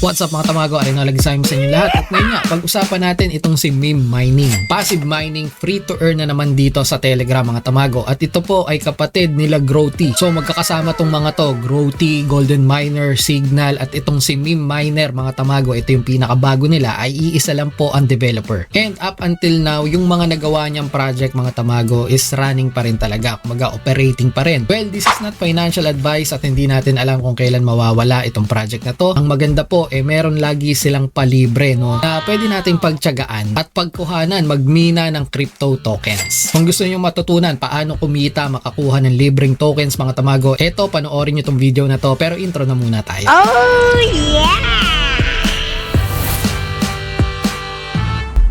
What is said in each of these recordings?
What's up mga tamago? Arin na lagi sa inyo lahat. At ngayon nga, pag-usapan natin itong si meme mining. Passive mining, free to earn na naman dito sa Telegram mga tamago. At ito po ay kapatid nila Growty. So magkakasama tong mga to, Growty, Golden Miner, Signal, at itong si meme miner mga tamago. Ito yung pinakabago nila, ay iisa lang po ang developer. And up until now, yung mga nagawa niyang project mga tamago is running pa rin talaga. Kumaga operating pa rin. Well, this is not financial advice at hindi natin alam kung kailan mawawala itong project na to. Ang maganda po meron lagi silang palibre no na pwede nating pagtiyagaan at pagkuhanan magmina ng crypto tokens. Kung gusto niyo matutunan paano kumita, makakuha ng libreng tokens mga tamago, eto panoorin niyo tong video na to, pero intro na muna tayo. Oh yeah!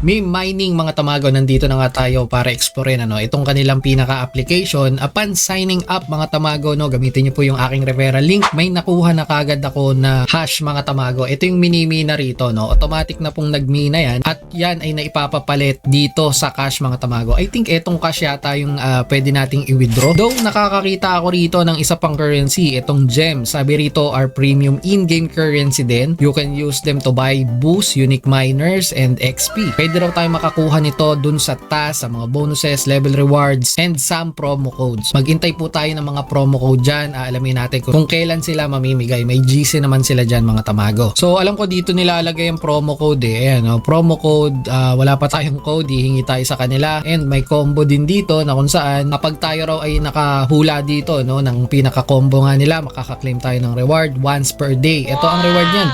Meme mining mga tamago, nandito na nga tayo para explorein itong kanilang pinaka-application. Upon signing up mga tamago, gamitin niyo po yung aking referral link. May nakuha na kagad ako na hash mga tamago. Ito yung minimina rito, automatic na pong nagmina yan at yan ay naipapapalit dito sa cash mga tamago. I think etong cash yata yung pwede nating i-withdraw. Though nakakakita ako rito ng isa pang currency, itong gem. Sabi rito are premium in-game currency din. You can use them to buy boost, unique miners, and XP. Pwede raw tayo makakuha nito dun sa task, sa mga bonuses, level rewards, and some promo codes. Maghintay po tayo ng mga promo code dyan. Alamin natin kung kailan sila mamimigay. May GC naman sila dyan mga tamago. So alam ko dito nilalagay yung promo code Ayan, promo code. Wala pa tayong code, hihingi tayo sa kanila. And may combo din dito na kung saan kapag tayo raw ay nakahula dito ng pinaka-combo nga nila, makaka-claim tayo ng reward once per day. Ito ang reward niyan,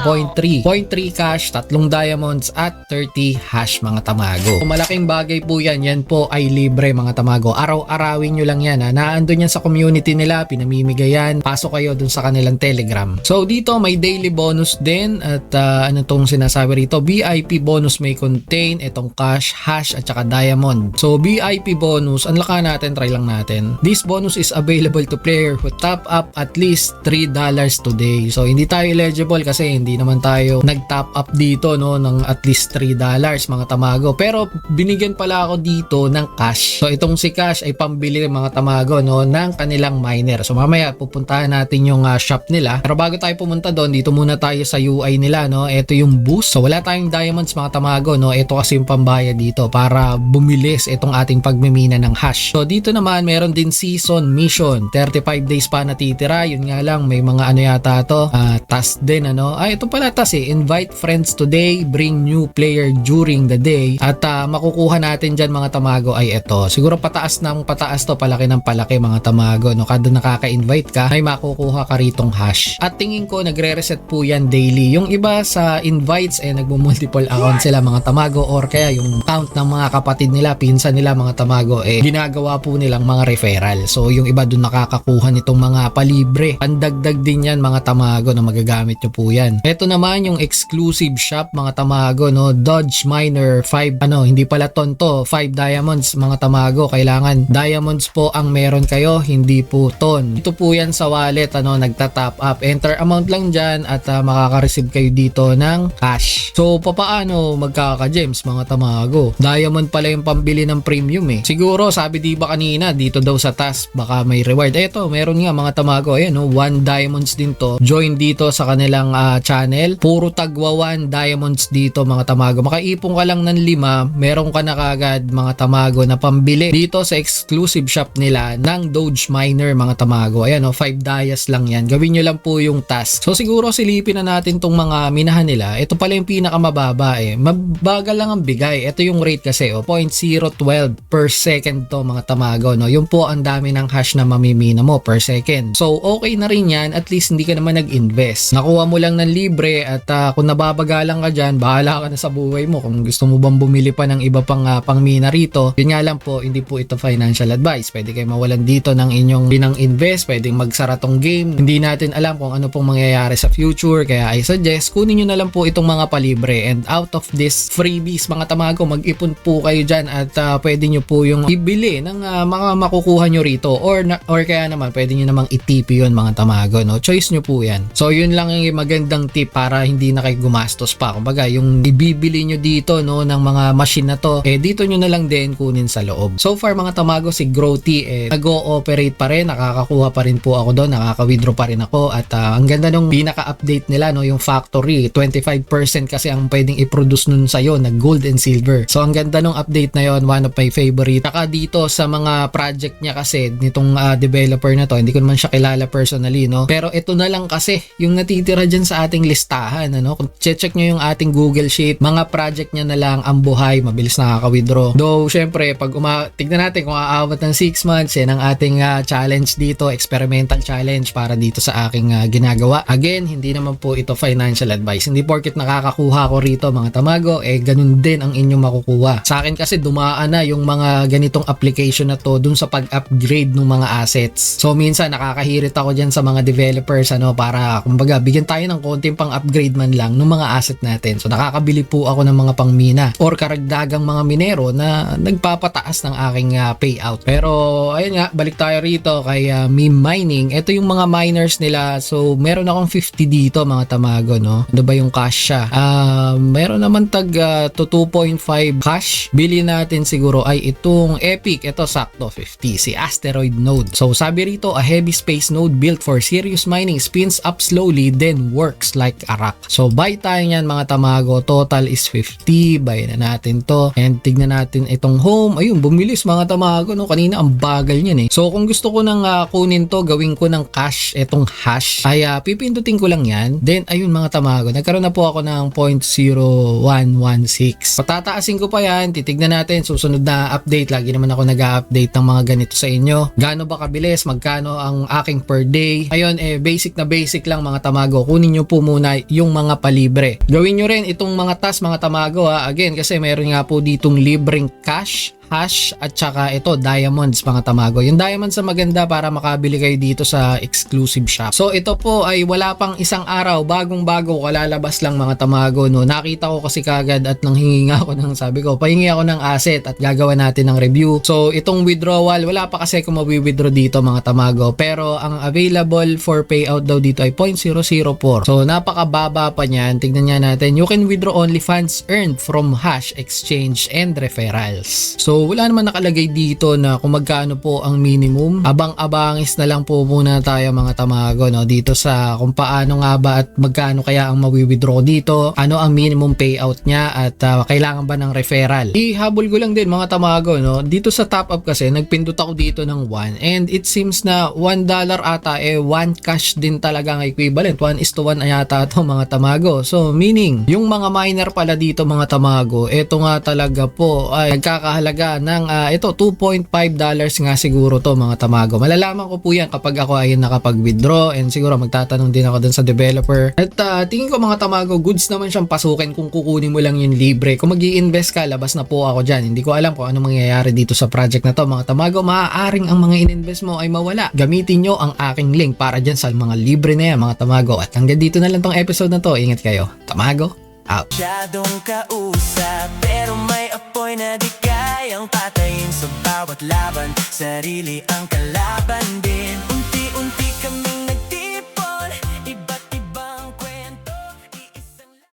0.3 cash, 3 diamonds, at 30 hash mga tamago. Kung malaking bagay po yan po ay libre mga tamago. Araw-arawin nyo lang yan. Naandun yan sa community nila, pinamimigay yan. Pasok kayo dun sa kanilang Telegram. So dito may daily bonus din at ano tong sinasabi rito, VIP bonus may contain itong cash, hash, at saka diamond. So VIP bonus, unlock natin, try lang natin. This bonus is available to player who top up at least $3 today. So hindi tayo eligible kasi hindi naman tayo nag-top up dito ng at least $3 mga tamago. Pero binigyan pala ako dito ng cash. So itong si cash ay pambili mga tamago ng kanilang miner. So mamaya pupuntahan natin yung shop nila. Pero bago tayo pumunta doon, dito muna tayo sa UI nila. Ito yung boost. So wala tayong diamonds mga tamago. Ito kasi yung pambayad dito para bumilis itong ating pagmimina ng hash. So dito naman meron din season mission. 35 days pa natitira. Yun nga lang may mga ano yata to. Task din ito pala task Invite friends today. Bring new player during the day. At makukuha natin dyan mga tamago ay ito. Siguro pataas ng pataas to, palaki ng palaki mga tamago. Kada nakaka-invite ka ay makukuha ka ritong hash. At tingin ko nagre-reset po yan daily. Yung iba sa invites nagmo-multiple account sila mga tamago, or kaya yung count ng mga kapatid nila, pinsan nila mga tamago ginagawa po nilang mga referral. So yung iba dun nakakakuha nitong mga palibre. Pandagdag din yan mga tamago na magagamit nyo po yan. Ito naman yung exclusive shop mga tamago, Dodge Miner 5 hindi pala ton to, 5 diamonds mga tamago. Kailangan diamonds po ang meron kayo, hindi po ton. Ito po yan sa wallet nagta-top up. Enter amount lang dyan at makaka-receive kayo dito ng cash. So papaano magkaka-gems mga tamago? Diamond pala yung pambili ng premium Siguro sabi di ba kanina dito daw sa task baka may reward. Eto meron nga mga tamago. Ayan 1 diamonds din to. Join dito sa kanilang channel. Puro tagwa 1 diamonds dito mga tamago. Makaipon ka lang ng 5, meron ka na kagad mga tamago na pambili dito sa exclusive shop nila ng Dodge Miner mga tamago. Ayan 5 dias lang yan. Gawin nyo lang po yung task. So siguro silipin na natin tong mga minahan nila. Ito pala yung pinakamababa Mabagal lang ang bigay. Ito yung rate kasi 0.012 per second to mga tamago. Yung po ang dami ng hash na mamimina mo per second. So okay na rin yan. At least hindi ka naman nag-invest. Nakuha mo lang ng libre at kung nababagalan ka dyan, bahala ka na sa buhay mo. Kung gusto mo bang bumili pa ng iba pang pangmina rito, yun nga lang po, hindi po ito financial advice. Pwede kayo mawalan dito ng inyong pinang-invest, pwedeng magsara tong game. Hindi natin alam kung ano pong mangyayari sa future, kaya I suggest kunin nyo na lang po itong mga palibre. And out of this freebies mga tamago, mag-ipon po kayo dyan at pwede nyo po yung ibili ng mga makukuha nyo rito, or kaya naman pwede nyo namang i-TP yun mga tamago. Choice nyo po yan. So yun lang yung magandang tip para hindi na kayo gumastos pa. Kumbaga yung ibibili nyo dito no ng mga machine na to, dito nyo na lang din kunin sa loob. So far mga tamago, si Growty nag-ooperate pa rin, nakakakuha pa rin po ako doon, nakaka-withdraw pa rin ako, at ang ganda nung pinaka-update nila, no, yung factory, 25% kasi ang pwedeng i-produce nun sa'yo na gold and silver. So ang ganda nung update na yon, one of my favorite. Saka dito sa mga project niya kasi nitong developer na to, hindi ko naman siya kilala personally, no, pero ito na lang kasi yung natitira dyan sa ating listahan, ano. Kung check nyo yung ating Google Sheet, mga project niya na lang ang buhay, mabilis nakaka-withdraw. Though syempre pag tignan natin kung aabot ng 6 months, yan ang ating challenge dito, experimental challenge para dito sa aking ginagawa. Again, hindi naman po ito financial advice. Hindi porket nakakakuha ko rito mga tamago, ganun din ang inyong makukuha. Sa akin kasi dumaan na yung mga ganitong application na to dun sa pag-upgrade ng mga assets. So minsan nakakahirit ako dyan sa mga developers, ano, para kumbaga bigyan tayo ng konting pang-upgrade man lang ng mga asset natin. So nakakabili po ako ng mga pangmina or karagdagang mga minero na nagpapataas ng aking payout. Pero ayun nga, balik tayo rito kay Meme Mining. Ito yung mga miners nila. So meron akong 50 dito mga tamago, no. Ano ba yung cash siya? Meron naman tag to 2.5 cash. Bili natin siguro ay itong Epic. Ito sakto 50, si Asteroid Node. So sabi rito, a heavy space node built for serious mining, spins up slowly then works like a rock. So buy tayo niyan mga tamago. Total is 50. Buy na natin to. And tignan natin itong home. Ayun, bumilis mga tamago, no. Kanina ang bagal niyan eh. So kung gusto ko nang kunin to, gawin ko ng cash itong hash, ay pipindutin ko lang yan. Then ayun mga tamago, nagkaroon na po ako ng 0.0116. Patataasin ko pa yan, titignan natin susunod na update. Lagi naman ako nag-update ng mga ganito sa inyo. Gaano ba kabilis, magkano ang aking per day. Ayun, basic na basic lang mga tamago. Kunin nyo po muna yung mga palibre. Gawin nyo rin itong mga task mga tamago, again, kasi meron nga po ditong libreng cash, hash, at saka ito diamonds mga tamago. Yung diamonds na maganda para makabili kayo dito sa exclusive shop. So ito po ay wala pang isang araw, bagong bago, kalalabas lang mga tamago, no. Nakita ko kasi kagad at nanghingi ako ng, sabi ko pahingi ako ng asset at gagawa natin ng review. So itong withdrawal, wala pa kasi kung mawi-withdraw dito mga tamago, pero ang available for payout daw dito ay 0.004. So napakababa pa niyan. Tignan niya natin, you can withdraw only funds earned from hash, exchange, and referrals. So wala naman nakalagay dito na kung magkano po ang minimum. Abang-abangis na lang po muna tayo mga tamago, no, dito sa kung paano nga ba at magkano kaya ang mawi-withdraw dito, ano ang minimum payout niya, at kailangan ba ng referral. Ihabol ko lang din mga tamago, no, dito sa top up kasi nagpindot ako dito ng 1 and it seems na $1 ata 1 cash din talaga ang equivalent. 1:1 yata ito mga tamago. So meaning yung mga miner pala dito mga tamago, ito nga talaga po ay nagkakahalaga ng ito $2.5 nga siguro to mga tamago. Malalaman ko po yan kapag ako ay nakapag-withdraw, and siguro magtatanong din ako dun sa developer. At tingin ko mga tamago, goods naman siyang pasukin kung kukunin mo lang yung libre. Kung mag-i-invest ka, labas na po ako dyan. Hindi ko alam kung ano mangyayari dito sa project na to mga tamago. Maaaring ang mga in-invest mo ay mawala. Gamitin nyo ang aking link para dyan sa mga libre na yan mga tamago. At hanggang dito na lang tong episode na to. Ingat kayo. Tamago out. Masyadong kausap, pero may apoy na di kayang patayin. Sa bawat laban, sarili ang kalaban din.